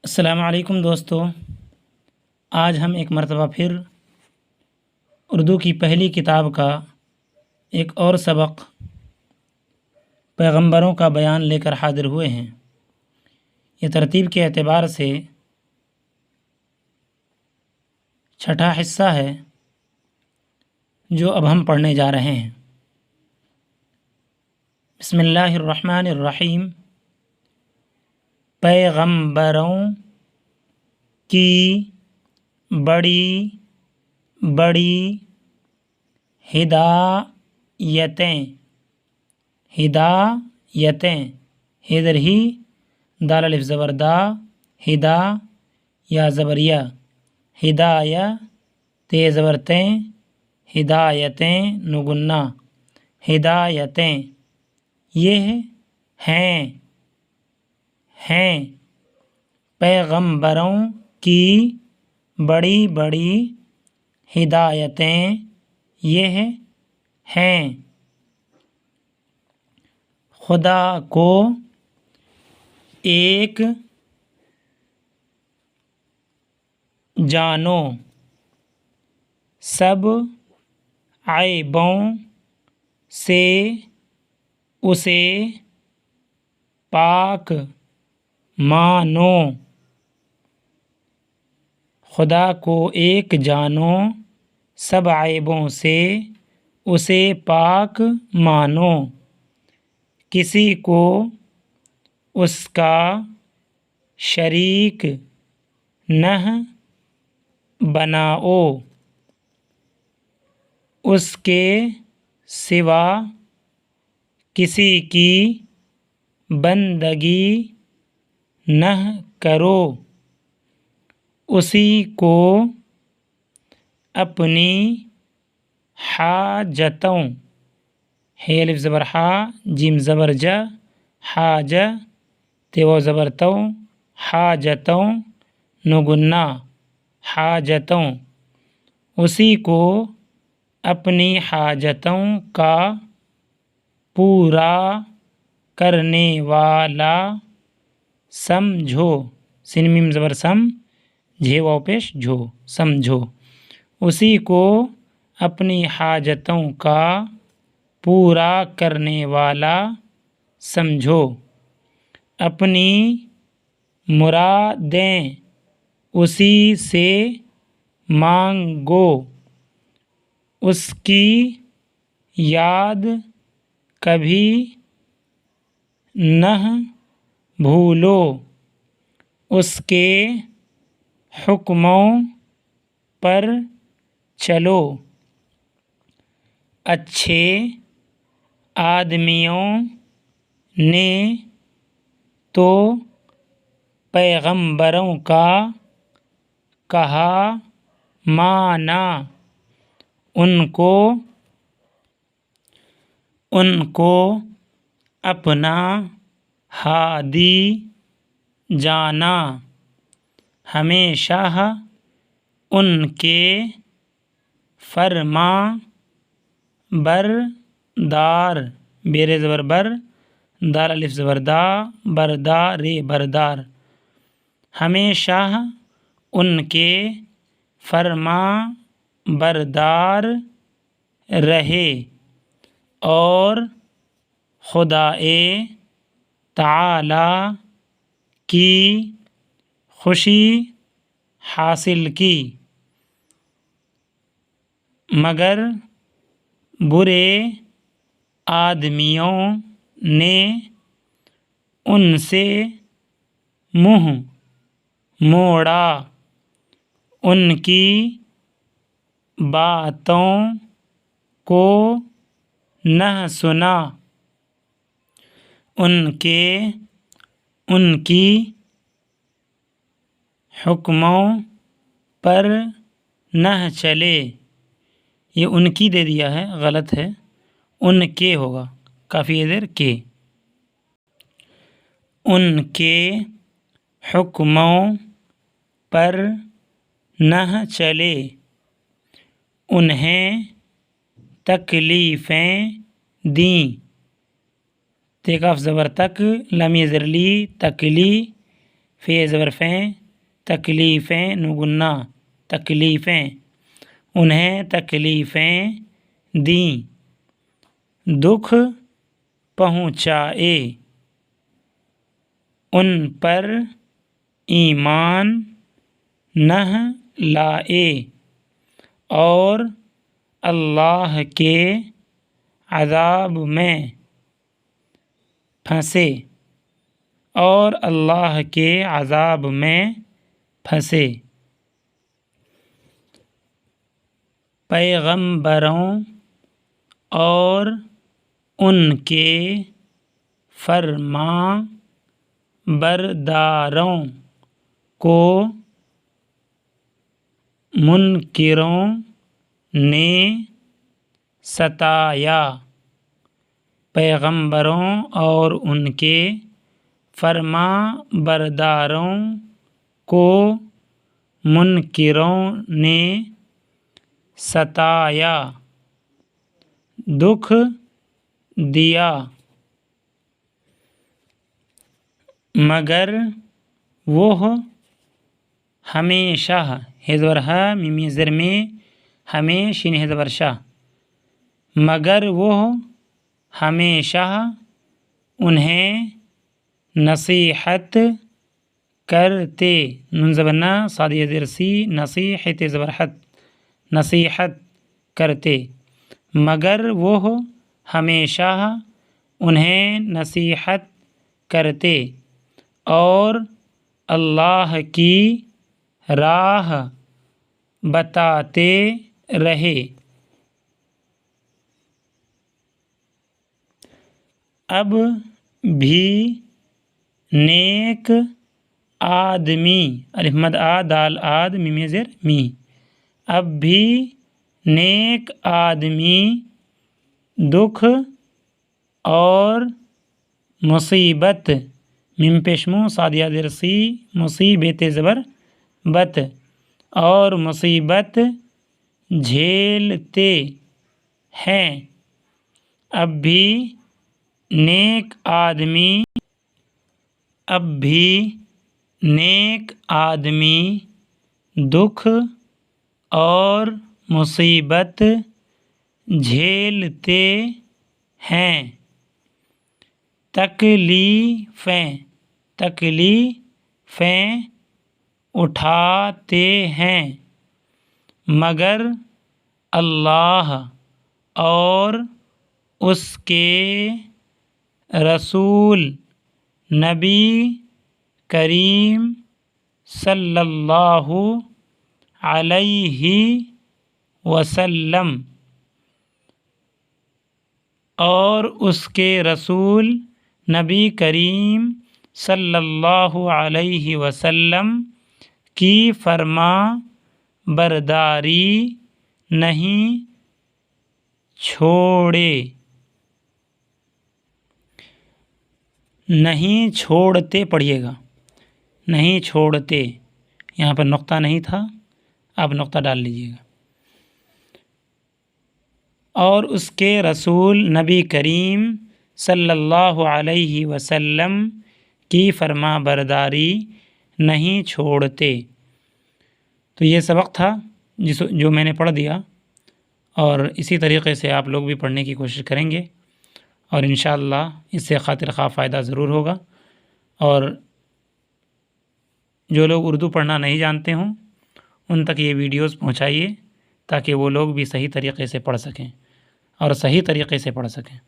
السلام علیکم دوستو، آج ہم ایک مرتبہ پھر اردو کی پہلی کتاب کا ایک اور سبق پیغمبروں کا بیان لے کر حاضر ہوئے ہیں۔ یہ ترتیب کے اعتبار سے چھٹا حصہ ہے جو اب ہم پڑھنے جا رہے ہیں۔ بسم اللہ الرحمن الرحیم۔ پیغمبروں کی بڑی بڑی ہدایتیں ادھر ہی دال الف زبر دا، ہدا یا زبریہ، ہدایہ تے زبر تیں، ہدایتیں نگنا، ہدایتیں یہ ہیں پیغمبروں کی بڑی بڑی ہدایتیں یہ ہیں۔ خدا کو ایک جانو، سب عیبوں سے اسے پاک مانو۔ خدا کو ایک جانو، سب عیبوں سے اسے پاک مانو۔ کسی کو اس کا شریک نہ بناؤ، اس کے سوا کسی کی بندگی نہ کرو۔ اسی کو اپنی حاجتوں، ہ الف زبر ہا، جیم زبر جا، حاجہ تے واو زبر تو، حاجتوں نگنا، حاجتوں اسی کو اپنی حاجتوں کا پورا کرنے والا سمجھو، سین میم زبر سم، جھے واو پیش جھو، سمجھو۔ اسی کو اپنی حاجتوں کا پورا کرنے والا سمجھو۔ اپنی مرادیں اسی سے مانگو، اس کی یاد کبھی نہ بھولو، اس کے حکموں پر چلو۔ اچھے آدمیوں نے تو پیغمبروں کا کہا مانا، ان کو اپنا ہادی جانا، ہمیشہ ان کے فرما بردار، بیر زبر بر، دال الف زبر دا، بردار بردار، ہمیشہ ان کے فرما بردار رہے اور خدائے تعالی کی خوشی حاصل کی۔ مگر برے آدمیوں نے ان سے منہ موڑا، ان کی باتوں کو نہ سنا، ان کی حکموں پر نہ چلے۔ یہ ان کی دے دیا ہے، غلط ہے، ان کے ہوگا، کافی ادھر کے۔ ان کے حکموں پر نہ چلے، انہیں تکلیفیں دیں، تے کاف زبر تک، لام زر لی، تکلیفیں، فے زبر فیں، تکلیفیں نون گنہ تکلیفیں، انہیں تکلیفیں دیں، دکھ پہنچائے، ان پر ایمان نہ لائے، اور اللہ کے عذاب میں پھنسے، اور اللہ کے عذاب میں پھنسے۔ پیغمبروں اور ان کے فرما برداروں کو منکروں نے ستایا۔ پیغمبروں اور ان کے فرما برداروں کو منکروں نے ستایا، دکھ دیا، مگر وہ ہمیشہ زبر ہ میم زر میں ہمیشہ شین زبر شہ، مگر وہ ہمیشہ انہیں نصیحت کرتے، نون زبر نہ صاد زیر سی نصیحت زبر حت، نصیحت کرتے، مگر وہ ہمیشہ انہیں نصیحت کرتے اور اللہ کی راہ بتاتے رہے۔ اب بھی نیک آدمی، الف مد آ دال آد میم زر می، اب بھی نیک آدمی دکھ اور مصیبت، میم پیشمو صادیہ زر سی مصیبت زبر بت، اور مصیبت جھیلتے ہیں۔ اب بھی نیک آدمی دکھ اور مصیبت جھیلتے ہیں، تکلیفیں اٹھاتے ہیں، مگر اللہ اور اس کے رسول نبی کریم صلی اللہ علیہ وسلم، اور اس کے رسول نبی کریم صلی اللہ علیہ وسلم کی فرما برداری نہیں چھوڑتے، پڑھیے گا، نہیں چھوڑتے، یہاں پر نقطہ نہیں تھا، اب نقطہ ڈال لیجیے گا، اور اس کے رسول نبی کریم صلی اللہ علیہ وسلم کی فرما برداری نہیں چھوڑتے۔ تو یہ سبق تھا جو میں نے پڑھ دیا، اور اسی طریقے سے آپ لوگ بھی پڑھنے کی کوشش کریں گے، اور انشاءاللہ اس سے خاطر خواہ فائدہ ضرور ہوگا۔ اور جو لوگ اردو پڑھنا نہیں جانتے ہوں ان تک یہ ویڈیوز پہنچائیے تاکہ وہ لوگ بھی صحیح طریقے سے پڑھ سکیں اور صحیح طریقے سے پڑھ سکیں۔